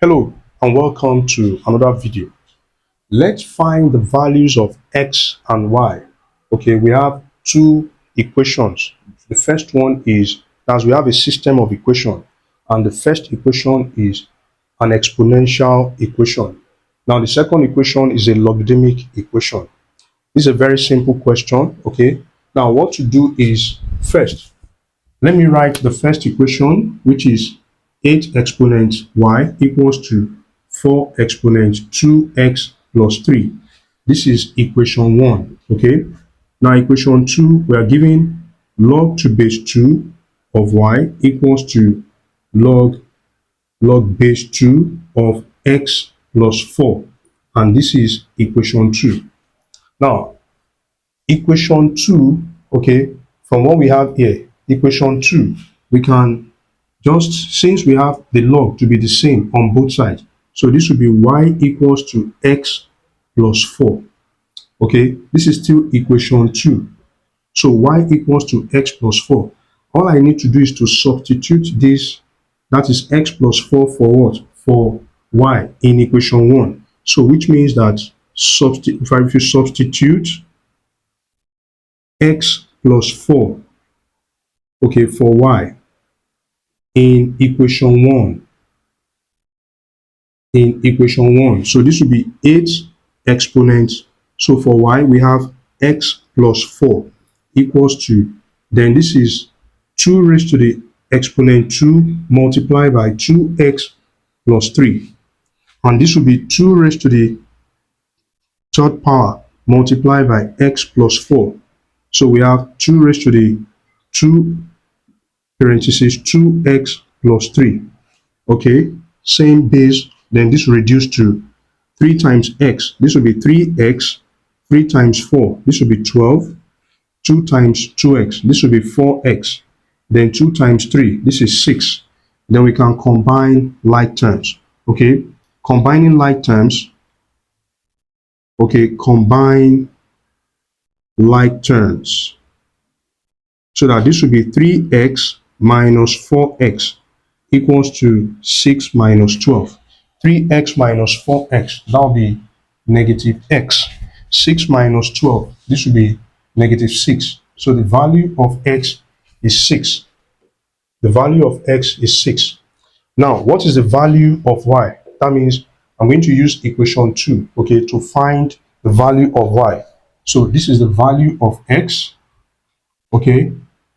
Hello and welcome to another video. Let's find the values of x and y. Okay, we have two equations. The first one is, as we have a system of equation, and the first equation is an exponential equation. Now the second equation is a logarithmic equation. This is a very simple question. Okay, now what to do is, first let me write the first equation, which is 8 exponent y equals to 4 exponent 2x plus 3. This is equation 1. Okay. Now equation 2, we are given log to base 2 of y equals to log base 2 of x plus 4. And this is equation 2. Now equation 2, okay, from what we have here, equation 2, we can just, since we have the log to be the same on both sides, so this will be y equals to x plus 4. Okay, this is still equation 2. So y equals to x plus 4. All I need to do is to substitute this, that is x plus 4 for what? For y in equation 1. So which means that if you substitute x plus 4, okay, for y in equation 1, so this will be 8 exponents. So for y we have x plus 4 equals to, then this is 2 raised to the exponent 2 multiplied by 2x plus 3, and this will be 2 raised to the third power multiplied by x plus 4. So we have 2 raised to the 2 parenthesis 2x plus 3. Okay, same base, then this will reduce to 3 times x. This will be 3x. 3 times 4, this will be 12. 2 times 2x, this will be 4x. Then 2 times 3, this is 6. Then we can combine like terms. Okay, combining like terms. Okay, combine like terms. So that this will be 3x minus 4x equals to 6 minus 12. 3x minus 4x, that will be negative x. 6 minus 12, this will be negative 6. So the value of x is 6. The value of x is 6. Now, what is the value of y? That means I'm going to use equation 2, okay, to find the value of y. So this is the value of x. Okay,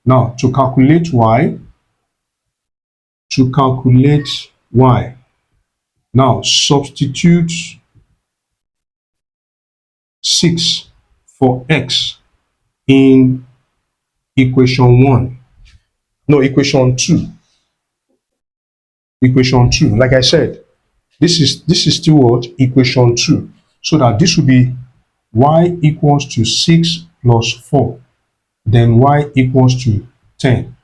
now to calculate y, now substitute 6 for x in equation 1. No, equation 2. Equation 2. Like I said, this is still what? Equation 2. So that this will be y equals to 6 plus 4. Then y equals to 10.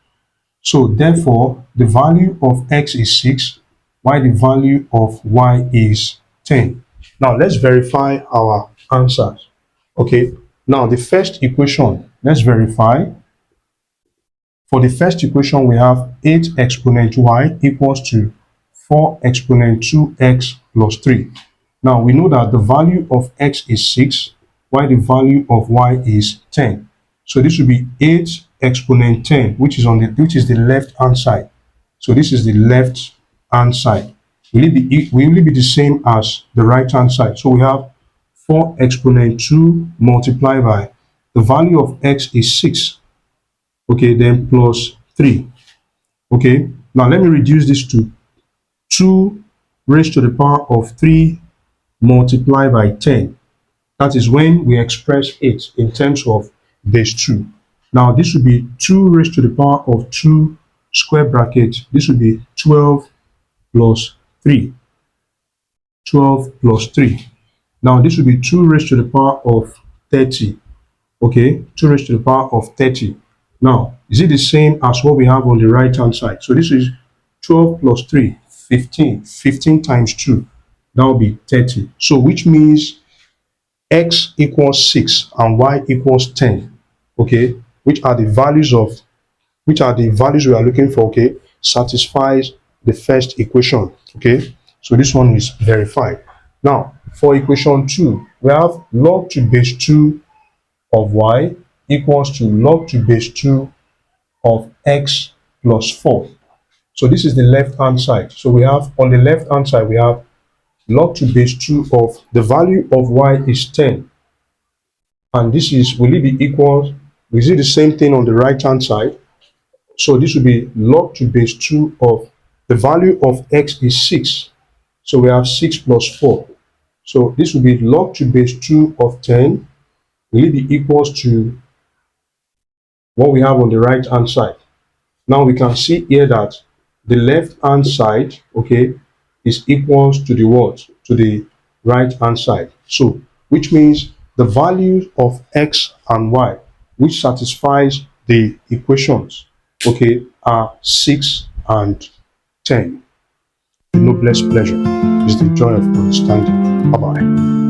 So therefore, the value of x is 6, while the value of y is 10. Now let's verify our answers. Okay, now the first equation, let's verify. For the first equation, we have 8 exponent y equals to 4 exponent 2x plus 3. Now we know that the value of x is 6, while the value of y is 10. So this will be 8 exponent 10, which is the left hand side. So this is the left hand side. Will it be the same as the right hand side? So we have 4 exponent 2 multiplied by the value of x is 6. Okay, then plus 3. Okay, now let me reduce this to 2 raised to the power of 3 multiplied by 10. That is when we express it in terms of base 2. Now this will be 2 raised to the power of 2 square bracket. This will be 12 plus 3. 12 plus 3. Now this will be 2 raised to the power of 30. Okay, 2 raised to the power of 30. Now, is it the same as what we have on the right hand side? So this is 12 plus 3, 15. 15 times 2, that will be 30. So which means x equals 6 and y equals 10. Okay, which are the values we are looking for? Okay, satisfies the first equation. Okay, So this one is verified. Now, for equation 2, we have log to base 2 of y equals to log to base 2 of x plus 4. So this is the left-hand side. So we have, on the left-hand side, we have log to base 2 of, the value of y is 10. And this is, will it be equal, is it the same thing on the right-hand side? So this will be log to base 2 of, the value of x is 6. So we have 6 plus 4. So this will be log to base 2 of 10. Will it be equals to what we have on the right hand side? Now we can see here that the left hand side, okay, is equals to the what? To the right hand side. So which means the values of x and y which satisfies the equations, okay, are 6 and 10. The noblest pleasure is the joy of understanding. Bye bye.